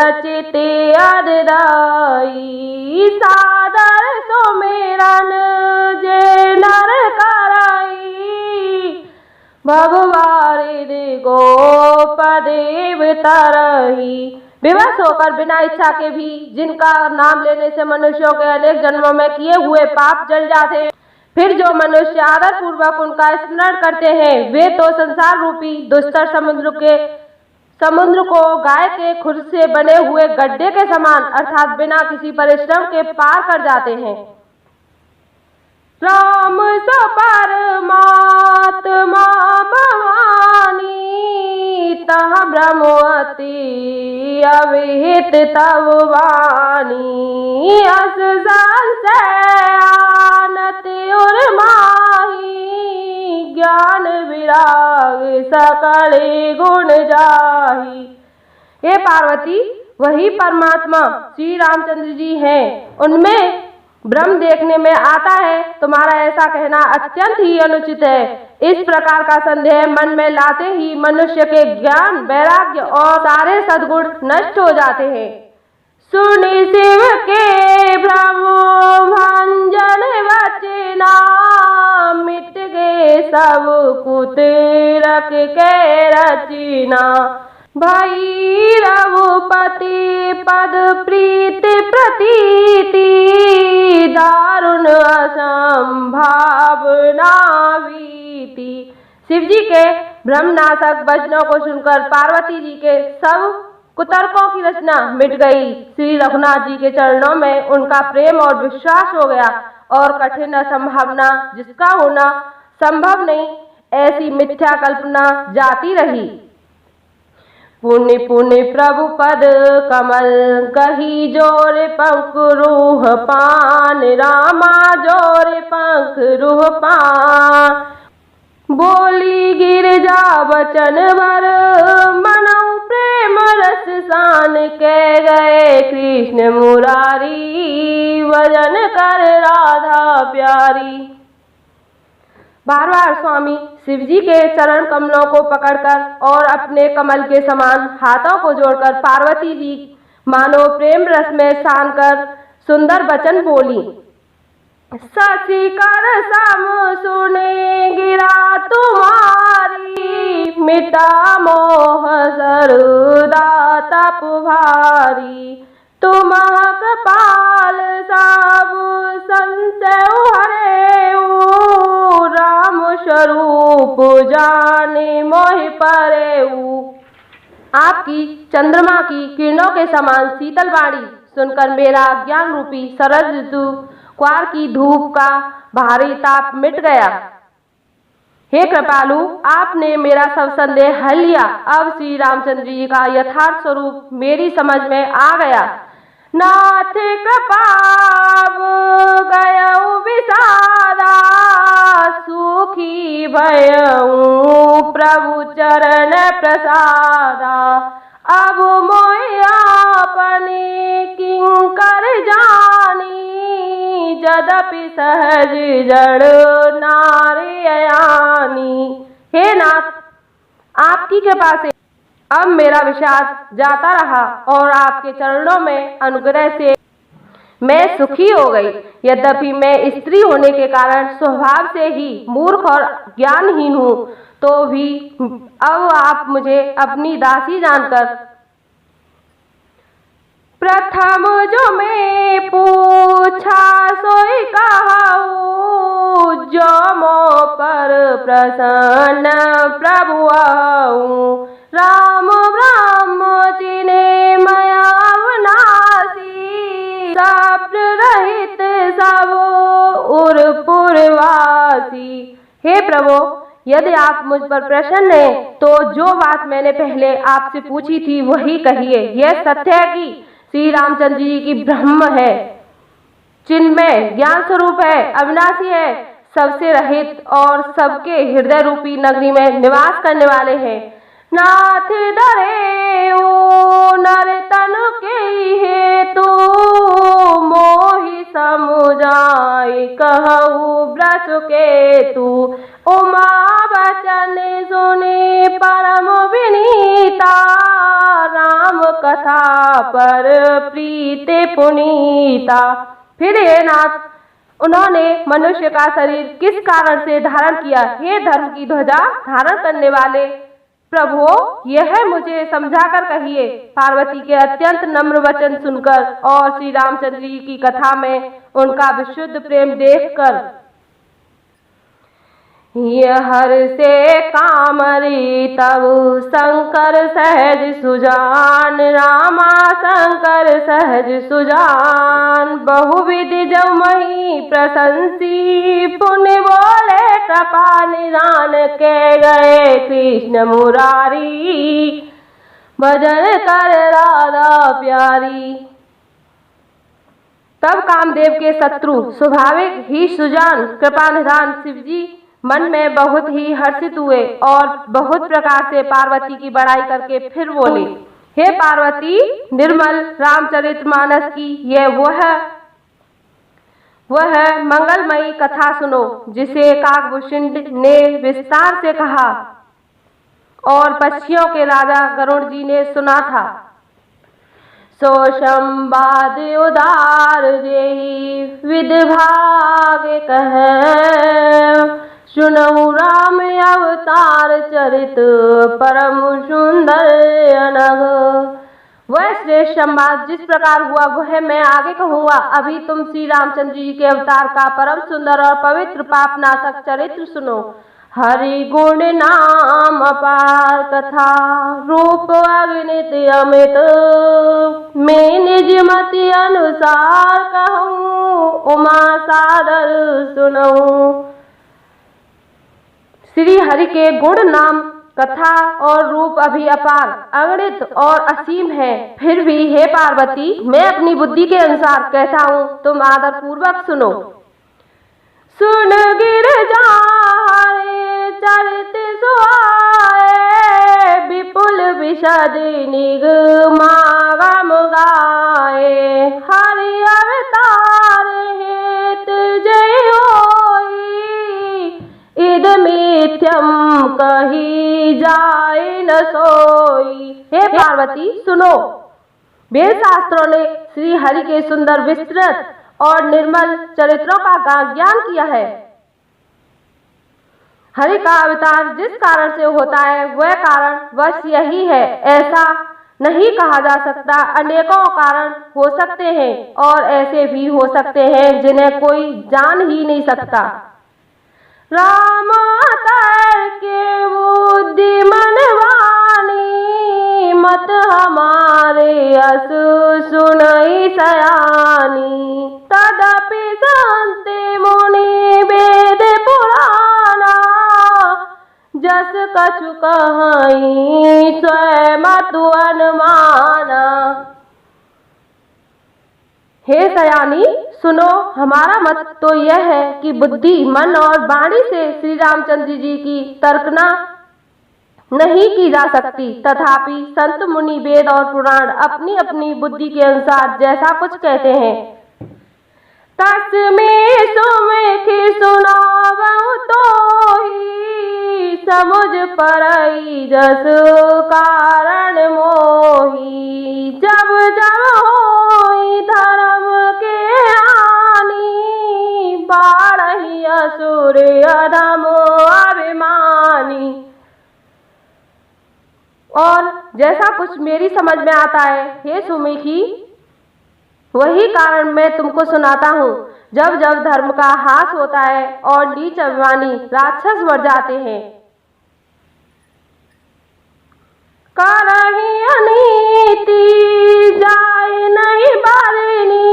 रचित अधदाई, सादर सुमिरन जे नर कराई, भगवारिद गोपदेव तरही। विवश होकर बिना इच्छा के भी जिनका नाम लेने से मनुष्यों के अनेक जन्मों में किए हुए पाप जल जाते हैं, फिर जो मनुष्य आदर पूर्वक उनका स्मरण करते हैं, वे तो संसार रूपी दुस्तर समुद्र को गाय के खुर से बने हुए गड्ढे के समान अर्थात बिना किसी परिश्रम के पार कर जाते हैं। राम स परमात्मा भवानी, तह ब्रह्मवती अविहित तव वाणी, अस संशय आनत उर्माही, ज्ञान विराग सकल गुण जाही। हे पार्वती, वही परमात्मा श्री रामचंद्र जी हैं, उनमें ब्रह्म देखने में आता है। तुम्हारा ऐसा कहना अत्यंत ही अनुचित है। इस प्रकार का संदेह मन में लाते ही मनुष्य के ज्ञान, वैराग्य और सारे सद्गुण नष्ट हो जाते हैं। सुनि शिव के भ्रम भंजन वचना, मिट गए सब कुतिरक के रचना, भई रघुपति पद प्रीति प्रतीति, दारुण असंभावना वीति। शिव जी के ब्रह्मनाशक वचनों को सुनकर पार्वती जी के सब कुतर्कों की रचना मिट गई। श्री रघुनाथ जी के चरणों में उनका प्रेम और विश्वास हो गया और कठिन असंभावना, जिसका होना संभव नहीं, ऐसी मिथ्या कल्पना जाती रही। पुण्य पुण्य प्रभु पद कमल, कही जोर पंख रूह पान, रामा जोर पंख रूह पान, बोली गिरजा बचन भर, मनऊ प्रेम रस सान, कह गए कृष्ण मुरारी, भजन कर राधा प्यारी। बार बार स्वामी शिव जी के चरण कमलों को पकड़कर और अपने कमल के समान हाथों को जोड़कर पार्वती जी मानो प्रेम रस में सान कर सुंदर वचन बोली। शशि कर सम सुने गिरा तुम्हारी, मिटा मोह सरुदा तप भारी, तुम कपाल सब संशय हरे, राम स्वरूप जाने मोहि परेऊ। आपकी चंद्रमा की किरणों के समान शीतल वाणी सुनकर मेरा ज्ञान रूपी शरद ऋतु क्वार की धूप का भारी ताप मिट गया। हे कृपालु, आपने मेरा सब संदेह हल लिया। अब श्री रामचंद्र जी का यथार्थ स्वरूप मेरी समझ में आ गया। नाथ कृपाव गयऊ विषादा, सुखी भयऊ प्रभु चरण प्रसादा, अब मोहि आपने किंकर जानी, यद्यपि सहज जड़ नारी अयानी। हे नाथ, आपकी कृपा से अब मेरा विषाद जाता रहा और आपके चरणों में अनुग्रह से मैं सुखी हो गई। यद्यपि मैं स्त्री होने के कारण स्वभाव से ही मूर्ख और ज्ञानहीन हूँ, तो भी अब आप मुझे अपनी दासी जानकर प्रथम जो मैं पूछा सोई कहूँ, जो मो पर प्रसन्न प्रभु आऊँ, राम ब्रह्म चिने मया अविनाशी, सब रहित सब उर्पुरवासी। हे प्रभु, यदि आप मुझ पर प्रसन्न हैं तो जो बात मैंने पहले आपसे पूछी थी वही कहिए। यह सत्य है कि श्री रामचंद्र जी की ब्रह्म है, चिन्मय ज्ञान स्वरूप है, अविनाशी है, सबसे रहित और सबके हृदय रूपी नगरी में निवास करने वाले हैं। नाथ धरे नर तनु के हेतु, मोहि समुझाई कहू ब्रस केतु, उमा बचन सुने परम विनीता, राम कथा कथा पर प्रीति पुनीता। फिर हे नाथ, उन्होंने मनुष्य का शरीर किस कारण से धारण किया? हे धर्म की ध्वजा धारण करने वाले प्रभु, यह मुझे समझाकर कहिए। पार्वती के अत्यंत नम्र वचन सुनकर और श्री रामचंद्र जी की कथा में उनका विशुद्ध प्रेम देखकर यह हर से कामरी तब शंकर सहज सुजान, रामा शंकर सहज सुजान। बहुविधि जब मही प्रशंसी, पुण्य बोले कृपा निधान के गए कृष्ण मुरारी, भजन कर राधा प्यारी। तब कामदेव के शत्रु स्वाभाविक ही सुजान कृपा निधान शिव जी मन में बहुत ही हर्षित हुए और बहुत प्रकार से पार्वती की बड़ाई करके फिर बोले, हे पार्वती, निर्मल रामचरितमानस की यह वह मंगलमयी कथा सुनो जिसे काकभूषण ने विस्तार से कहा और पक्षियों के राजा गरुड़ जी ने सुना था। सो संवाद उदार जेहि विदभाग कह, सुनहु राम अवतार चरित परम सुंदर अनघ। वह श्रेष्ठ संवाद जिस प्रकार हुआ वह मैं आगे कहूँगा। अभी तुम श्री रामचंद्र जी के अवतार का परम सुंदर और पवित्र पापनाशक चरित्र सुनो। हरि गुण नाम अपार कथा, रूप अगणित अमित, मैं निज मति अनुसार कहूँ, उमा सादर सुनऊँ। श्री हरि के गुण नाम कथा और रूप अभी अपार अगणित और असीम है। फिर भी हे पार्वती, मैं अपनी बुद्धि के अनुसार कहता हूँ, तुम आदर पूर्वक सुनो। सुन गिरजा हरे चरित सुहाए, विपुल विशद निगमागम गाए, हरि अवतार हेत जय होई, इद मिथ्यम कही जाए न सोई। हे पार्वती सुनो, वेद शास्त्रों ने श्री हरि के सुंदर विस्तृत और निर्मल चरित्रों का ज्ञान किया है। हरि का अवतार जिस कारण से होता है वह कारण बस यही है, ऐसा नहीं कहा जा सकता। अनेकों कारण हो सकते हैं और ऐसे भी हो सकते हैं जिन्हें कोई जान ही नहीं सकता। राम अवतार के बुद्धि मनवानी, मत हमारे असु सुनई सयानी, तदपि संते मुनि वेद पुराना, जस कछु कहाई स्वयं तु अनुमाना। हे सयानी सुनो, हमारा मत तो यह है कि बुद्धि मन और वाणी से श्री रामचंद्र जी की तर्कना नहीं की जा सकती, तथापि संत मुनि वेद और पुराण अपनी अपनी बुद्धि के अनुसार जैसा कुछ कहते हैं। तस्में सुमेखि सुनावहु तोहि, समुझ परई जस कारण मोही, जब जब होई धर्म के हानि, बाढ़हि असुर अधम अभिमानी। और जैसा कुछ मेरी समझ में आता है हे सुमेखी, वही कारण मैं तुमको सुनाता हूँ। जब जब धर्म का ह्रास होता है और नीच अभिमानी राक्षस बढ़ जाते हैं, करहि अनीति जाय नहीं बारिनी,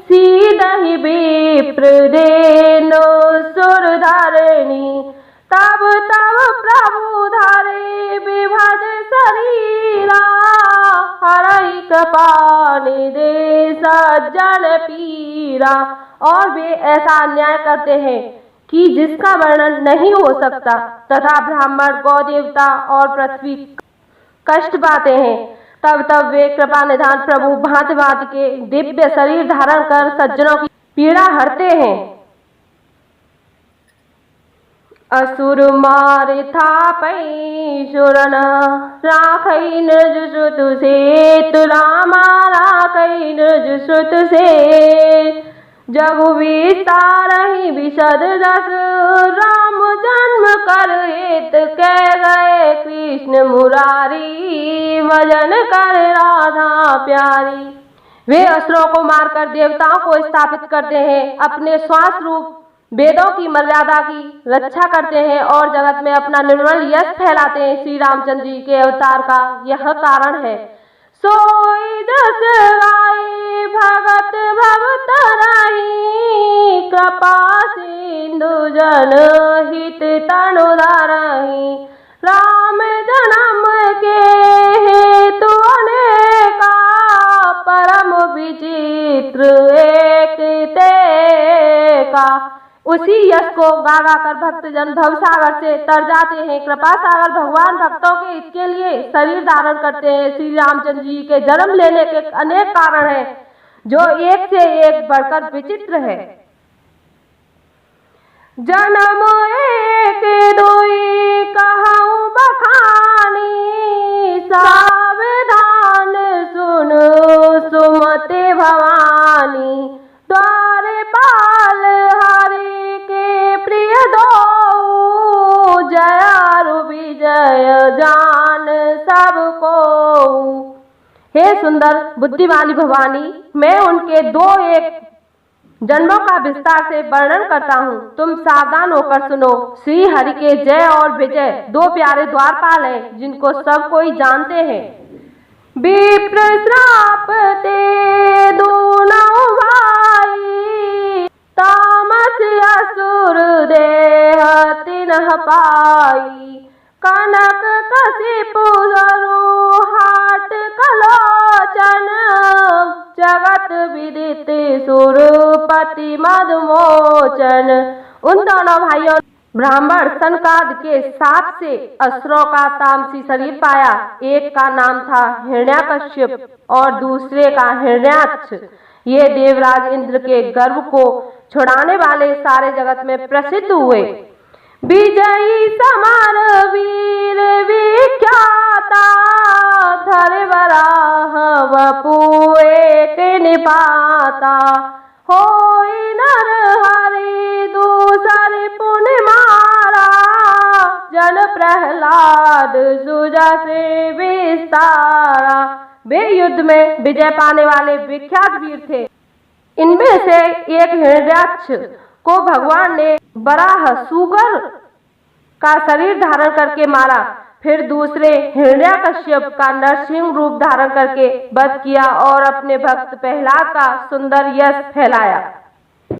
सीधहि विप्र देनो सुर धरणी, तब तब प्रभु धरे विभज शरीरा, हरहि कृपा निधे सज्जन पीरा। और वे ऐसा अन्याय करते हैं कि जिसका वर्णन नहीं हो सकता, तथा ब्राह्मण गौ देवता और पृथ्वी कष्ट पाते हैं। तब तब वे कृपा निधान प्रभु भांति भांति के दिव्य शरीर धारण कर सज्जनों की पीड़ा हरते हैं। असुर मारे थापई सुरन राखई निज सुत से तु रामा राखई निज सुत से जगु विस्तारहि विशद जस राम जन्म कर हेत कह गए कृष्ण मुरारी भजन कर राधा प्यारी। वे असुरों को मारकर देवताओं को स्थापित करते हैं, अपने श्वास रूप वेदों की मर्यादा की रक्षा करते हैं और जगत में अपना निर्मल यश फैलाते हैं। श्री रामचंद्र जी के अवतार का यह कारण है। सोई जस गाए भगत भवतरहि कृपा सिंधु जन हित तनु धरहि राम जन्म के हेतु अनेका परम विचित्र एक तेका। उसी यश को गा गा कर भक्तजन भवसागर से तर जाते हैं। कृपा सागर भगवान भक्तों के हित के लिए शरीर धारण करते हैं। श्री रामचंद्र जी के जन्म लेने के अनेक कारण हैं जो एक से एक बढ़कर विचित्र है। जन्म एक दुई कहूँ बखानी सावधान सुन सुमति भवानी द्वारे पाल हरि के प्रिय दो जय विजय जान सबको। हे सुंदर बुद्धिमानी भवानी, मैं उनके दो एक जन्मों का विस्तार से वर्णन करता हूँ, तुम सावधान होकर सुनो। श्री हरि के जय और विजय दो प्यारे द्वारपाल हैं जिनको सब कोई जानते हैं। विप्र श्राप ते दोनों भाई तामस असुर देह तिन्ह पाई कनक कशिपु हाट कलोचन जगत विदित सुरपति मधुमोचन। उन दोनों भाइयों ब्राह्मण सनकाद के साप से असुरों का तामसी शरीर पाया। एक का नाम था हिरण्यकश्यप और दूसरे का हिरण्याक्ष। ये देवराज इंद्र के गर्व को छुड़ाने वाले सारे जगत में प्रसिद्ध हुए। विजयी समर वीर विख्याता धर वराह वपु एक निपाता होई नर हरि दूसर पुण्य मारा जन प्रहलाद सुजस विस्तारा। वे युद्ध में विजय पाने वाले विख्यात वीर थे। इनमें से एक हिरण्याक्ष को भगवान ने वराह सुगर का शरीर धारण करके मारा। फिर दूसरे हिरण्याकश्यप का नरसिंह रूप धारण करके वध किया और अपने भक्त प्रहलाद का सुंदर यश फैलाया।